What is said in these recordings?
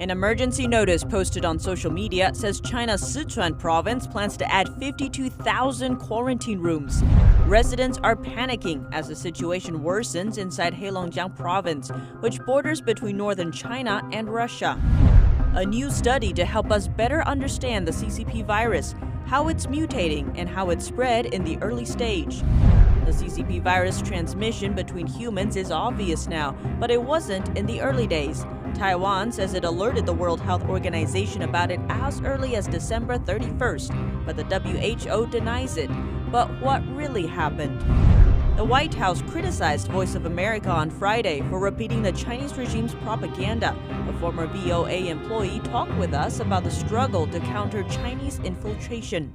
An emergency notice posted on social media says China's Sichuan province plans to add 52,000 quarantine rooms. Residents are panicking as the situation worsens inside Heilongjiang province, which borders between northern China and Russia. A new study to help us better understand the CCP virus, how it's mutating and how it spread in the early stage. The CCP virus transmission between humans is obvious now, but it wasn't in the early days. Taiwan says it alerted the World Health Organization about it as early as December 31st, but the WHO denies it. But what really happened? The White House criticized Voice of America on Friday for repeating the Chinese regime's propaganda. A former VOA employee talked with us about the struggle to counter Chinese infiltration.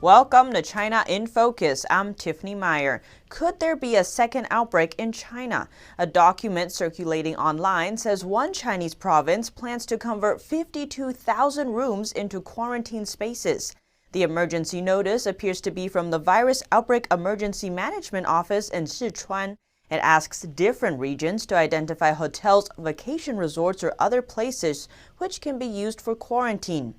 Welcome to China in Focus. I'm Tiffany Meyer. Could there be a second outbreak in China? A document circulating online says one Chinese province plans to convert 52,000 rooms into quarantine spaces. The emergency notice appears to be from the Virus Outbreak Emergency Management Office in Sichuan. It asks different regions to identify hotels, vacation resorts, or other places which can be used for quarantine.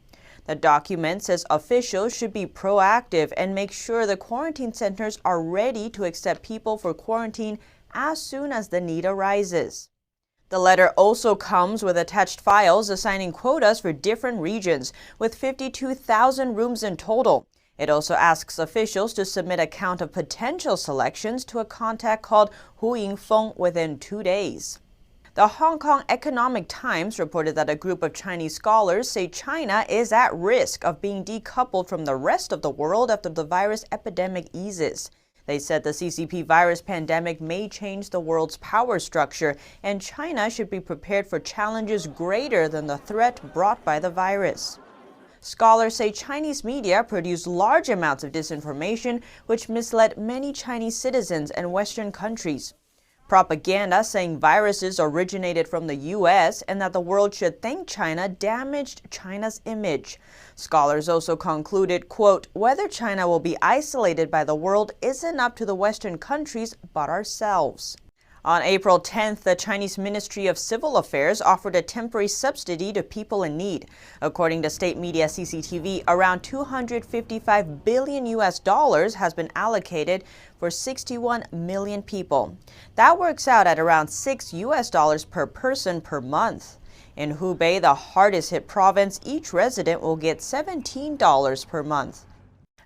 The document says officials should be proactive and make sure the quarantine centers are ready to accept people for quarantine as soon as the need arises. The letter also comes with attached files assigning quotas for different regions, with 52,000 rooms in total. It also asks officials to submit a count of potential selections to a contact called Hu Yingfeng within 2 days. The Hong Kong Economic Times reported that a group of Chinese scholars say China is at risk of being decoupled from the rest of the world after the virus epidemic eases. They said the CCP virus pandemic may change the world's power structure, and China should be prepared for challenges greater than the threat brought by the virus. Scholars say Chinese media produced large amounts of disinformation, which misled many Chinese citizens and Western countries. Propaganda saying viruses originated from the U.S. and that the world should thank China damaged China's image. Scholars also concluded, quote, whether China will be isolated by the world isn't up to the Western countries but ourselves. On April 10th, the Chinese Ministry of Civil Affairs offered a temporary subsidy to people in need. According to state media CCTV, around $255 billion has been allocated for 61 million people. That works out at around $6 per person per month. In Hubei, the hardest hit province, each resident will get $17 per month.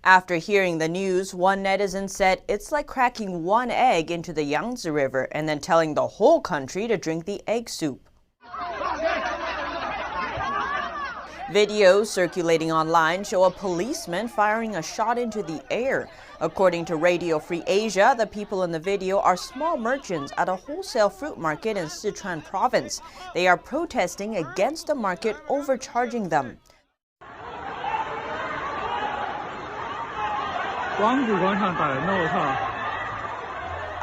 After hearing the news, one netizen said it's like cracking one egg into the Yangtze River and then telling the whole country to drink the egg soup. Videos circulating online show a policeman firing a shot into the air. According to Radio Free Asia, the people in the video are small merchants at a wholesale fruit market in Sichuan province. They are protesting against the market overcharging them.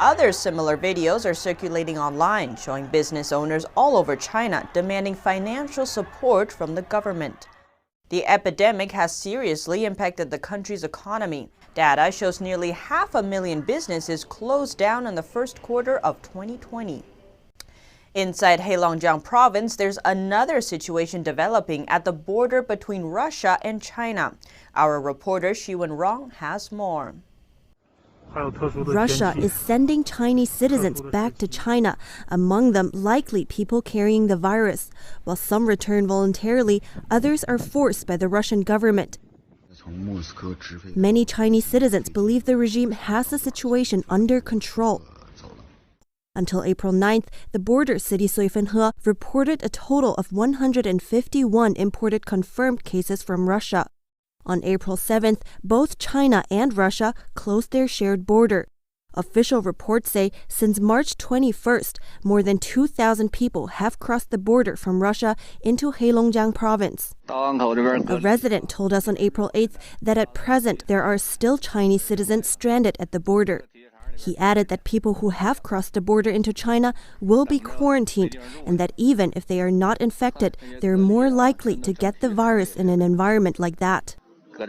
Other similar videos are circulating online, showing business owners all over China demanding financial support from the government. The epidemic has seriously impacted the country's economy. Data shows nearly 500,000 businesses closed down in the first quarter of 2020. Inside Heilongjiang province, there's another situation developing at the border between Russia and China. Our reporter Xiwen Rong has more. Russia is sending Chinese citizens back to China, among them likely people carrying the virus. While some return voluntarily, others are forced by the Russian government. Many Chinese citizens believe the regime has the situation under control. Until April 9th, the border city Suifenhe reported a total of 151 imported confirmed cases from Russia. On April 7th, both China and Russia closed their shared border. Official reports say since March 21st, more than 2,000 people have crossed the border from Russia into Heilongjiang province. A resident told us on April 8th that at present there are still Chinese citizens stranded at the border. He added that people who have crossed the border into China will be quarantined, and that even if they are not infected, they're more likely to get the virus in an environment like that. The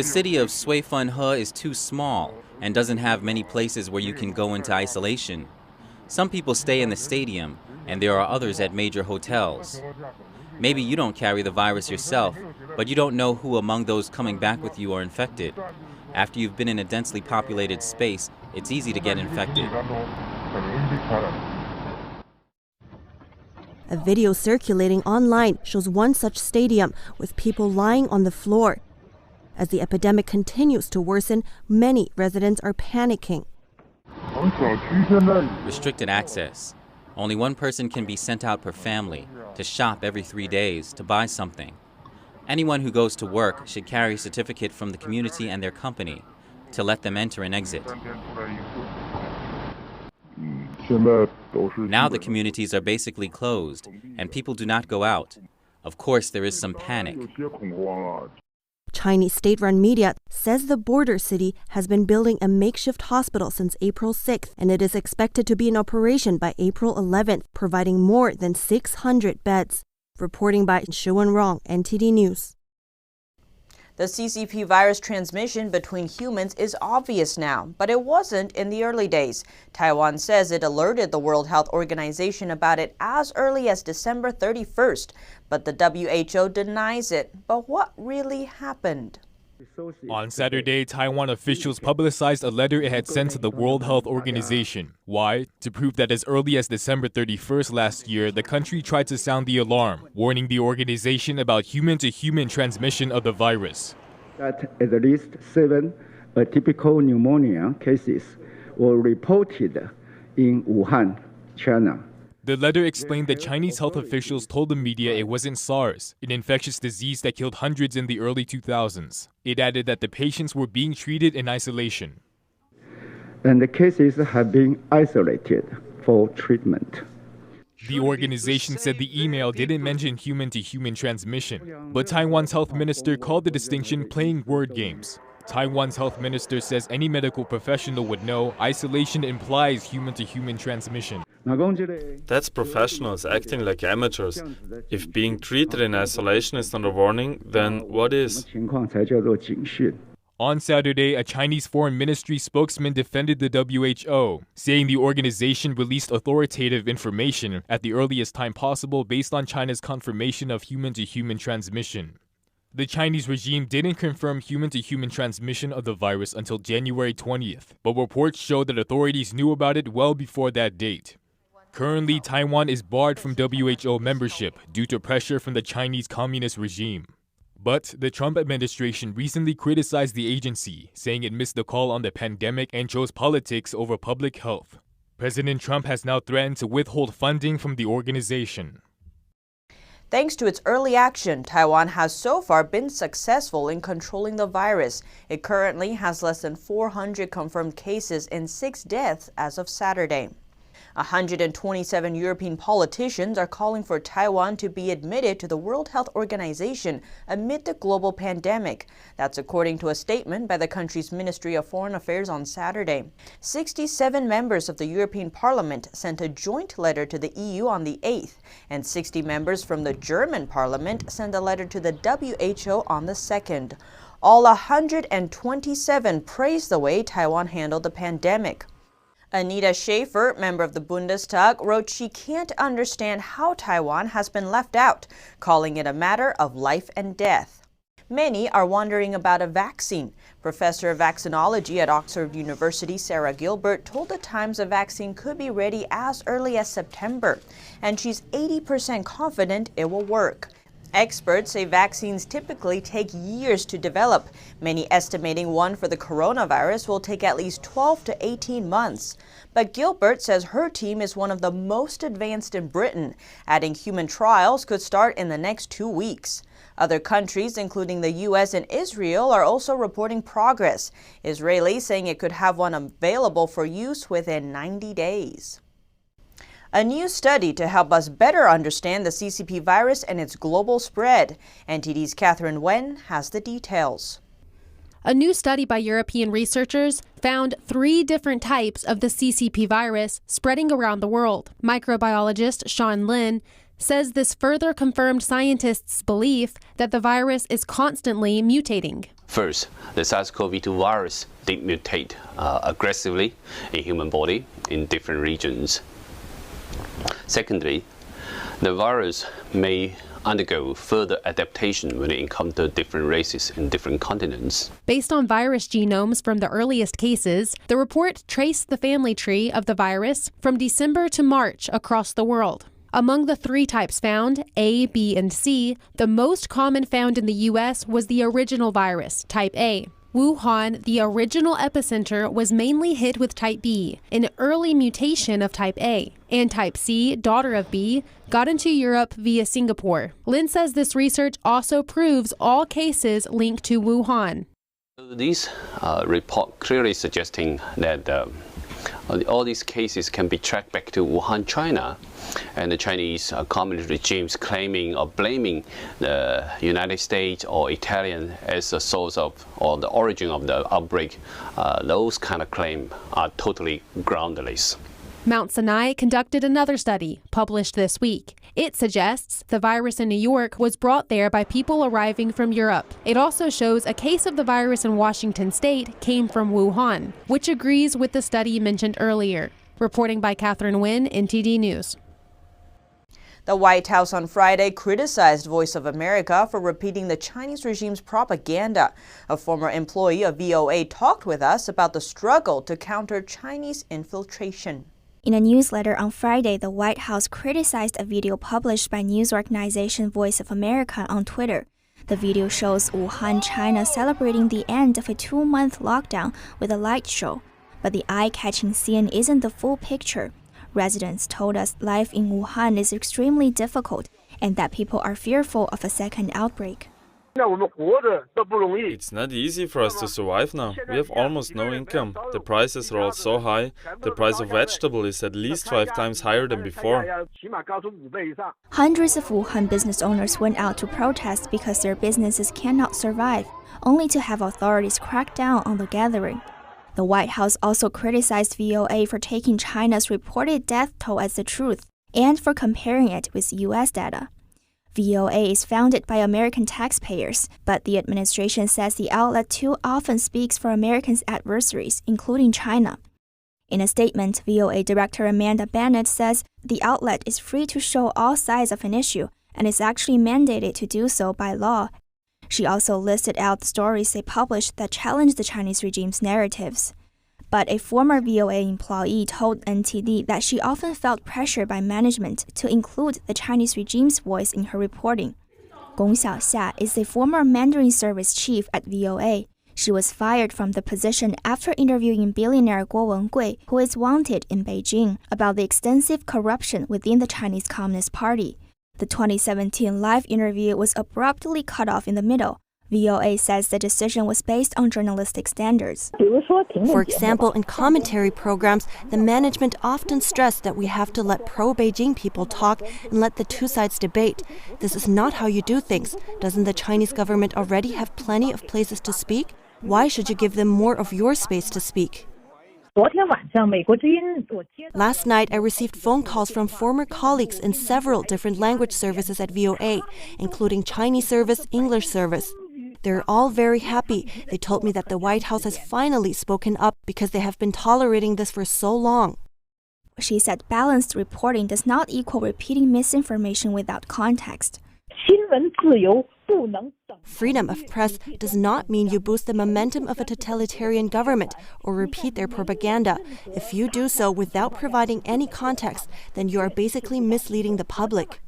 city of Sichuan is too small and doesn't have many places where you can go into isolation. Some people stay in the stadium, and there are others at major hotels. Maybe you don't carry the virus yourself, but you don't know who among those coming back with you are infected. After you've been in a densely populated space, it's easy to get infected. A video circulating online shows one such stadium with people lying on the floor. As the epidemic continues to worsen, many residents are panicking. Restricted access. Only one person can be sent out per family to shop every 3 days to buy something. Anyone who goes to work should carry a certificate from the community and their company to let them enter and exit. Now the communities are basically closed and people do not go out. Of course, there is some panic. Chinese state-run media says the border city has been building a makeshift hospital since April 6th, and it is expected to be in operation by April 11th, providing more than 600 beds. Reporting by Sichuan, NTD News. The CCP virus transmission between humans is obvious now, but it wasn't in the early days. Taiwan says it alerted the World Health Organization about it as early as December 31st, but the WHO denies it. But what really happened? On Saturday, Taiwan officials publicized a letter it had sent to the World Health Organization. Why? To prove that as early as December 31st last year, the country tried to sound the alarm, warning the organization about human-to-human transmission of the virus. That at least 7 atypical pneumonia cases were reported in Wuhan, China. The letter explained that Chinese health officials told the media it wasn't SARS, an infectious disease that killed hundreds in the early 2000s. It added that the patients were being treated in isolation. And the cases have been isolated for treatment. The organization said the email didn't mention human-to-human transmission, but Taiwan's health minister called the distinction playing word games. Taiwan's health minister says any medical professional would know isolation implies human-to-human transmission. That's professionals acting like amateurs. If being treated in isolation is not a warning, then what is? On Saturday, a Chinese foreign ministry spokesman defended the WHO, saying the organization released authoritative information at the earliest time possible based on China's confirmation of human-to-human transmission. The Chinese regime didn't confirm human-to-human transmission of the virus until January 20th, but reports show that authorities knew about it well before that date. Currently, Taiwan is barred from WHO membership due to pressure from the Chinese Communist regime. But the Trump administration recently criticized the agency, saying it missed the call on the pandemic and chose politics over public health. President Trump has now threatened to withhold funding from the organization. Thanks to its early action, Taiwan has so far been successful in controlling the virus. It currently has less than 400 confirmed cases and 6 deaths as of Saturday. 127 European politicians are calling for Taiwan to be admitted to the World Health Organization amid the global pandemic. That's according to a statement by the country's Ministry of Foreign Affairs on Saturday. 67 members of the European Parliament sent a joint letter to the EU on the 8th, and 60 members from the German Parliament sent a letter to the WHO on the 2nd. All 127 praised the way Taiwan handled the pandemic. Anita Schaefer, member of the Bundestag, wrote she can't understand how Taiwan has been left out, calling it a matter of life and death. Many are wondering about a vaccine. Professor of vaccinology at Oxford University, Sarah Gilbert, told the Times a vaccine could be ready as early as September, and she's 80% confident it will work. Experts say vaccines typically take years to develop, many estimating one for the coronavirus will take at least 12 to 18 months. But Gilbert says her team is one of the most advanced in Britain, adding human trials could start in the next 2 weeks. Other countries, including the U.S. and Israel, are also reporting progress. Israeli saying it could have one available for use within 90 days. A new study to help us better understand the CCP virus and its global spread. NTD's Catherine Wen has the details. A new study by European researchers found 3 different types of the CCP virus spreading around the world. Microbiologist Sean Lin says this further confirmed scientists' belief that the virus is constantly mutating. First, the SARS-CoV-2 virus did mutate aggressively in human body in different regions. Secondly, the virus may undergo further adaptation when it encounters different races in different continents. Based on virus genomes from the earliest cases, the report traced the family tree of the virus from December to March across the world. Among the 3 types found, A, B, and C, the most common found in the U.S. was the original virus, type A. Wuhan, the original epicenter, was mainly hit with type B, an early mutation of type A, and type C, daughter of B, got into Europe via Singapore. Lin says this research also proves all cases linked to Wuhan. These report clearly suggesting that all these cases can be tracked back to Wuhan, China, and the Chinese communist regimes claiming or blaming the United States or Italian as the source of or the origin of the outbreak. Those kind of claims are totally groundless. Mount Sinai conducted another study, published this week. It suggests the virus in New York was brought there by people arriving from Europe. It also shows a case of the virus in Washington state came from Wuhan, which agrees with the study mentioned earlier. Reporting by Catherine Nguyen, NTD News. The White House on Friday criticized Voice of America for repeating the Chinese regime's propaganda. A former employee of VOA talked with us about the struggle to counter Chinese infiltration. In a newsletter on Friday, the White House criticized a video published by news organization Voice of America on Twitter. The video shows Wuhan, China celebrating the end of a 2-month lockdown with a light show. But the eye-catching scene isn't the full picture. Residents told us life in Wuhan is extremely difficult and that people are fearful of a second outbreak. It's not easy for us to survive now. We have almost no income. The prices are all so high. The price of vegetable is at least 5 times higher than before. Hundreds of Wuhan business owners went out to protest because their businesses cannot survive, only to have authorities crack down on the gathering. The White House also criticized VOA for taking China's reported death toll as the truth and for comparing it with U.S. data. VOA is founded by American taxpayers, but the administration says the outlet too often speaks for Americans' adversaries, including China. In a statement, VOA Director Amanda Bennett says the outlet is free to show all sides of an issue and is actually mandated to do so by law. She also listed out the stories they published that challenge the Chinese regime's narratives. But a former VOA employee told NTD that she often felt pressure by management to include the Chinese regime's voice in her reporting. Gong Xiaoxia is a former Mandarin service chief at VOA. She was fired from the position after interviewing billionaire Guo Wengui, who is wanted in Beijing, about the extensive corruption within the Chinese Communist Party. The 2017 live interview was abruptly cut off in the middle. VOA says the decision was based on journalistic standards. For example, in commentary programs, the management often stressed that we have to let pro-Beijing people talk and let the two sides debate. This is not how you do things. Doesn't the Chinese government already have plenty of places to speak? Why should you give them more of your space to speak? Last night, I received phone calls from former colleagues in several different language services at VOA, including Chinese service, English service. They're all very happy. They told me that the White House has finally spoken up because they have been tolerating this for so long. She said balanced reporting does not equal repeating misinformation without context. Freedom of press does not mean you boost the momentum of a totalitarian government or repeat their propaganda. If you do so without providing any context, then you are basically misleading the public.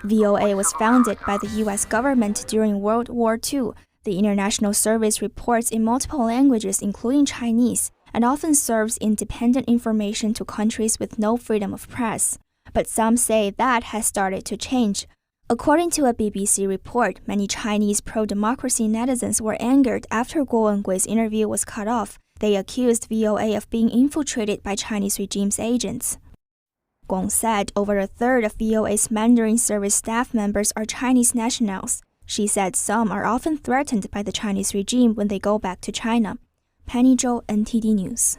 VOA was founded by the U.S. government during World War II. The international service reports in multiple languages, including Chinese, and often serves independent information to countries with no freedom of press. But some say that has started to change. According to a BBC report, many Chinese pro-democracy netizens were angered after Guo Wengui's interview was cut off. They accused VOA of being infiltrated by Chinese regime's agents. Gong said over a third of VOA's Mandarin service staff members are Chinese nationals. She said some are often threatened by the Chinese regime when they go back to China. Penny Zhou, NTD News.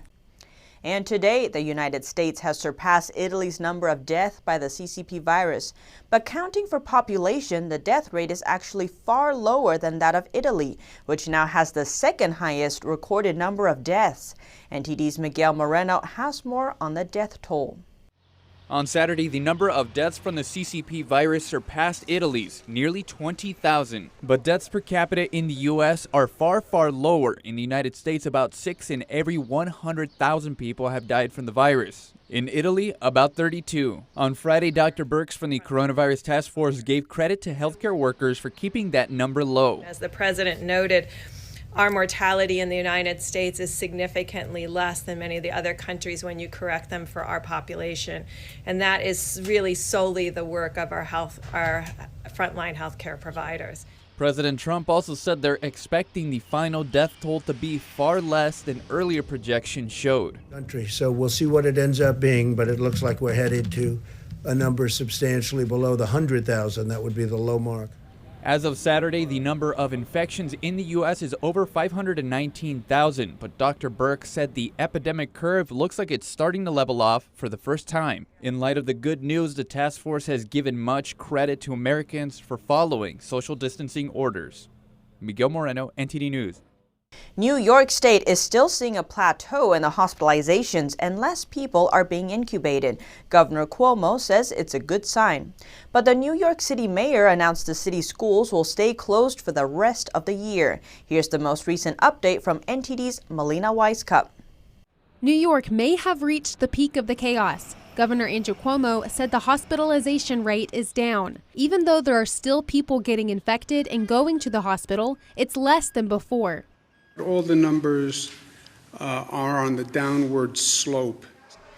And today, the United States has surpassed Italy's number of deaths by the CCP virus. But counting for population, the death rate is actually far lower than that of Italy, which now has the second highest recorded number of deaths. NTD's Miguel Moreno has more on the death toll. On Saturday, the number of deaths from the CCP virus surpassed Italy's, nearly 20,000. But deaths per capita in the U.S. are far, far lower. In the United States, about 6 in every 100,000 people have died from the virus. In Italy, about 32. On Friday, Dr. Birx from the Coronavirus Task Force gave credit to healthcare workers for keeping that number low. As the president noted, our mortality in the United States is significantly less than many of the other countries when you correct them for our population. And that is really solely the work of our frontline healthcare providers. President Trump also said they're expecting the final death toll to be far less than earlier projections showed. So we'll see what it ends up being, but it looks like we're headed to a number substantially below the 100,000. That would be the low mark. As of Saturday, the number of infections in the U.S. is over 519,000, but Dr. Birx said the epidemic curve looks like it's starting to level off for the first time. In light of the good news, the task force has given much credit to Americans for following social distancing orders. Miguel Moreno, NTD News. New York State is still seeing a plateau in the hospitalizations and less people are being incubated. Governor Cuomo says it's a good sign. But the New York City mayor announced the city schools will stay closed for the rest of the year. Here's the most recent update from NTD's Melina Weiskup. New York may have reached the peak of the chaos. Governor Andrew Cuomo said the hospitalization rate is down. Even though there are still people getting infected and going to the hospital, it's less than before. All the numbers are on the downward slope.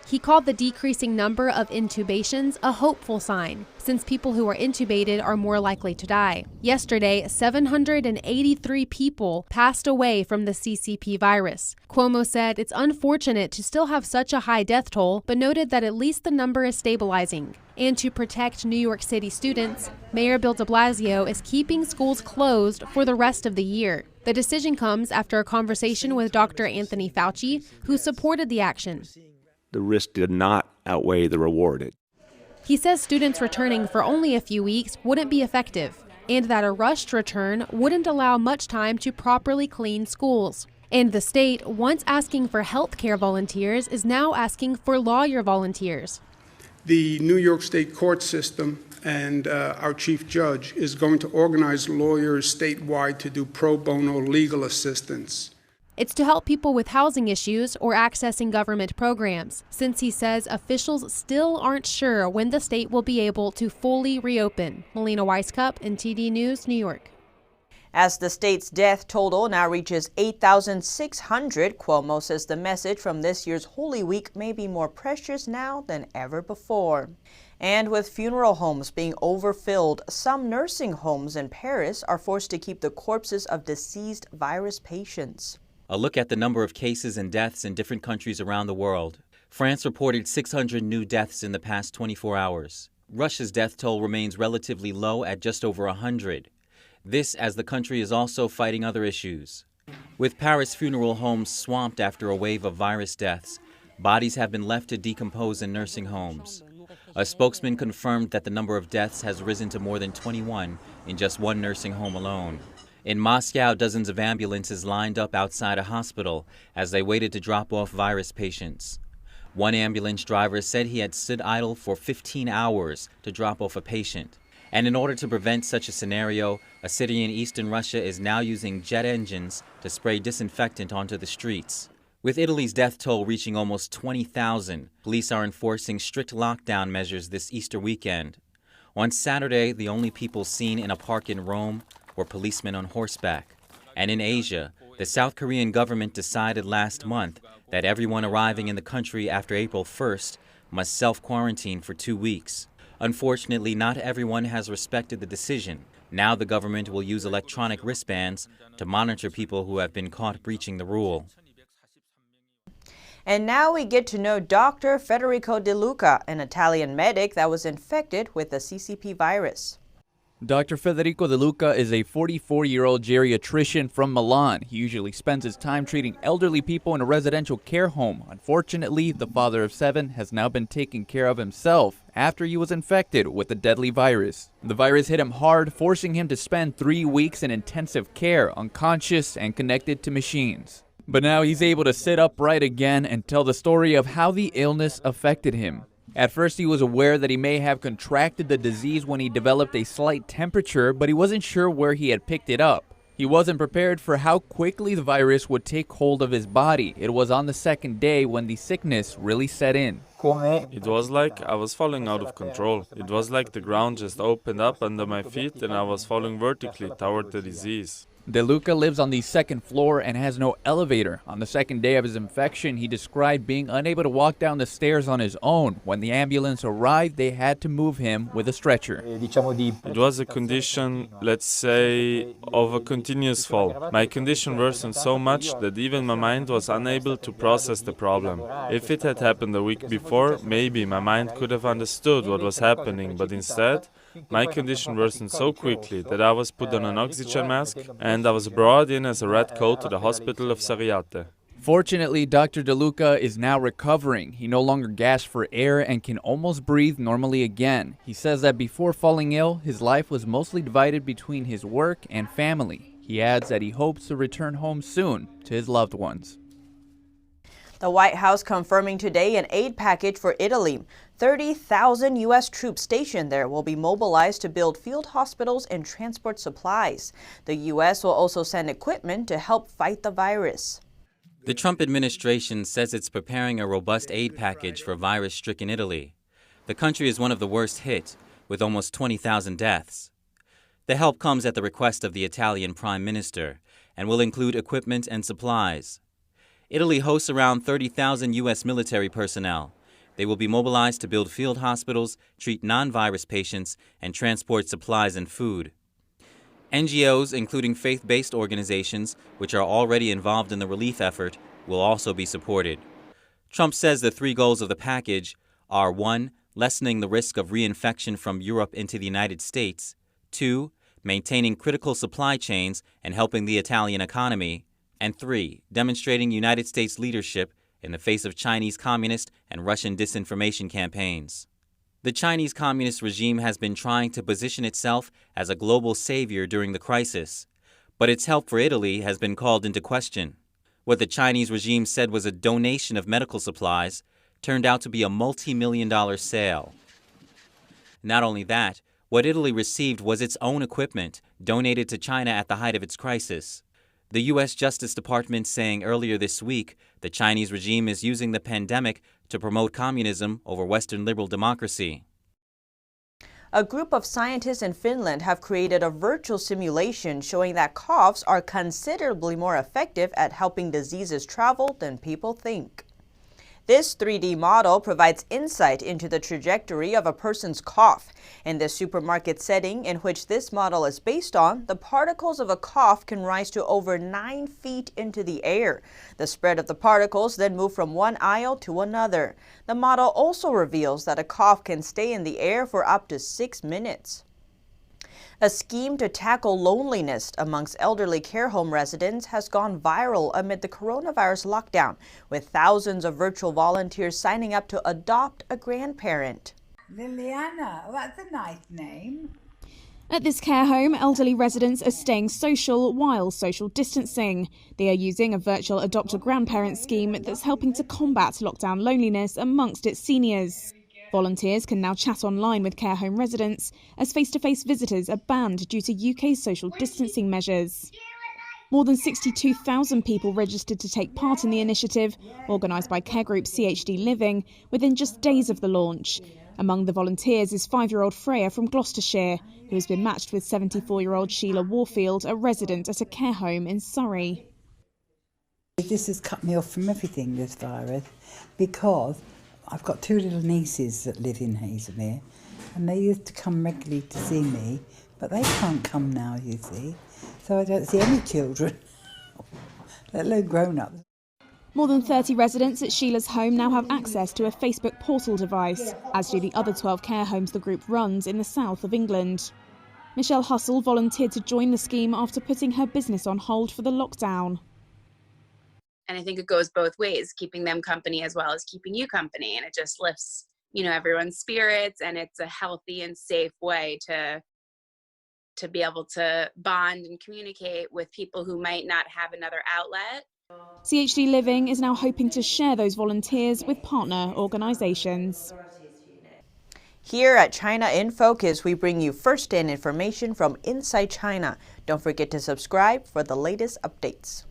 He called the decreasing number of intubations a hopeful sign, since people who are intubated are more likely to die. Yesterday, 783 people passed away from the CCP virus. Cuomo said it's unfortunate to still have such a high death toll, but noted that at least the number is stabilizing. And to protect New York City students, Mayor Bill de Blasio is keeping schools closed for the rest of the year. The decision comes after a conversation with Dr. Anthony Fauci, who supported the action. The risk did not outweigh the reward. He says students returning for only a few weeks wouldn't be effective, and that a rushed return wouldn't allow much time to properly clean schools. And the state, once asking for healthcare volunteers, is now asking for lawyer volunteers. The New York State court system and our chief judge is going to organize lawyers statewide to do pro bono legal assistance. It's to help people with housing issues or accessing government programs, since he says officials still aren't sure when the state will be able to fully reopen. Melina Weiskup, NTD News, New York. As the state's death total now reaches 8,600, Cuomo says the message from this year's Holy Week may be more precious now than ever before. And with funeral homes being overfilled, some nursing homes in Paris are forced to keep the corpses of deceased virus patients. A look at the number of cases and deaths in different countries around the world. France reported 600 new deaths in the past 24 hours. Russia's death toll remains relatively low at just over 100. This as the country is also fighting other issues. With Paris funeral homes swamped after a wave of virus deaths, bodies have been left to decompose in nursing homes. A spokesman confirmed that the number of deaths has risen to more than 21 in just one nursing home alone. In Moscow, dozens of ambulances lined up outside a hospital as they waited to drop off virus patients. One ambulance driver said he had stood idle for 15 hours to drop off a patient. And in order to prevent such a scenario, a city in eastern Russia is now using jet engines to spray disinfectant onto the streets. With Italy's death toll reaching almost 20,000, police are enforcing strict lockdown measures this Easter weekend. On Saturday, the only people seen in a park in Rome were policemen on horseback. And in Asia, the South Korean government decided last month that everyone arriving in the country after April 1st must self-quarantine for 2 weeks. Unfortunately, not everyone has respected the decision. Now the government will use electronic wristbands to monitor people who have been caught breaching the rule. And now we get to know Dr. Federico De Luca, an Italian medic that was infected with the CCP virus. Dr. Federico De Luca is a 44-year-old geriatrician from Milan. He usually spends his time treating elderly people in a residential care home. Unfortunately, the father of 7 has now been taking care of himself after he was infected with the deadly virus. The virus hit him hard, forcing him to spend 3 weeks in intensive care, unconscious and connected to machines. But now he's able to sit upright again and tell the story of how the illness affected him. At first, he was aware that he may have contracted the disease when he developed a slight temperature, but he wasn't sure where he had picked it up. He wasn't prepared for how quickly the virus would take hold of his body. It was on the second day when the sickness really set in. It was like I was falling out of control. It was like the ground just opened up under my feet and I was falling vertically toward the disease. De Luca lives on the second floor and has no elevator. On the second day of his infection, he described being unable to walk down the stairs on his own. When the ambulance arrived, they had to move him with a stretcher. It was a condition, let's say, of a continuous fall. My condition worsened so much that even my mind was unable to process the problem. If it had happened a week before, maybe my mind could have understood what was happening, but instead, my condition worsened so quickly that I was put on an oxygen mask and I was brought in as a red coat to the hospital of Sariate. Fortunately, Dr. De Luca is now recovering. He no longer gasps for air and can almost breathe normally again. He says that before falling ill, his life was mostly divided between his work and family. He adds that he hopes to return home soon to his loved ones. The White House confirming today an aid package for Italy. 30,000 U.S. troops stationed there will be mobilized to build field hospitals and transport supplies. The U.S. will also send equipment to help fight the virus. The Trump administration says it's preparing a robust aid package for virus-stricken Italy. The country is one of the worst hit, with almost 20,000 deaths. The help comes at the request of the Italian Prime Minister and will include equipment and supplies. Italy hosts around 30,000 U.S. military personnel. They will be mobilized to build field hospitals, treat non-virus patients, and transport supplies and food. NGOs, including faith-based organizations, which are already involved in the relief effort, will also be supported. Trump says the 3 goals of the package are 1. Lessening the risk of reinfection from Europe into the United States, 2. Maintaining critical supply chains and helping the Italian economy, and 3. Demonstrating United States leadership in the face of Chinese communist and Russian disinformation campaigns. The Chinese communist regime has been trying to position itself as a global savior during the crisis, but its help for Italy has been called into question. What the Chinese regime said was a donation of medical supplies turned out to be a multi-million-dollar sale. Not only that, what Italy received was its own equipment donated to China at the height of its crisis. The U.S. Justice Department saying earlier this week the Chinese regime is using the pandemic to promote communism over Western liberal democracy. A group of scientists in Finland have created a virtual simulation showing that coughs are considerably more effective at helping diseases travel than people think. This 3D model provides insight into the trajectory of a person's cough. In the supermarket setting in which this model is based on, the particles of a cough can rise to over 9 feet into the air. The spread of the particles then move from one aisle to another. The model also reveals that a cough can stay in the air for up to 6 minutes. A scheme to tackle loneliness amongst elderly care home residents has gone viral amid the coronavirus lockdown, with thousands of virtual volunteers signing up to adopt a grandparent. Liliana, that's a nice name. At this care home, elderly residents are staying social while social distancing. They are using a virtual adopt-a-grandparent scheme that's helping to combat lockdown loneliness amongst its seniors. Volunteers can now chat online with care home residents as face-to-face visitors are banned due to UK social distancing measures. More than 62,000 people registered to take part in the initiative, organised by care group CHD Living, within just days of the launch. Among the volunteers is 5-year-old Freya from Gloucestershire, who has been matched with 74-year-old Sheila Warfield, a resident at a care home in Surrey. This has cut me off from everything, this virus, because I've got 2 little nieces that live in Hazelmere, and they used to come regularly to see me, but they can't come now, you see, so I don't see any children, let alone grown-ups. More than 30 residents at Sheila's home now have access to a Facebook portal device, as do the other 12 care homes the group runs in the south of England. Michelle Hustle volunteered to join the scheme after putting her business on hold for the lockdown. And I think it goes both ways, keeping them company as well as keeping you company. And it just lifts, everyone's spirits, and it's a healthy and safe way to be able to bond and communicate with people who might not have another outlet. CHD Living is now hoping to share those volunteers with partner organisations. Here at China in Focus, we bring you first-hand information from inside China. Don't forget to subscribe for the latest updates.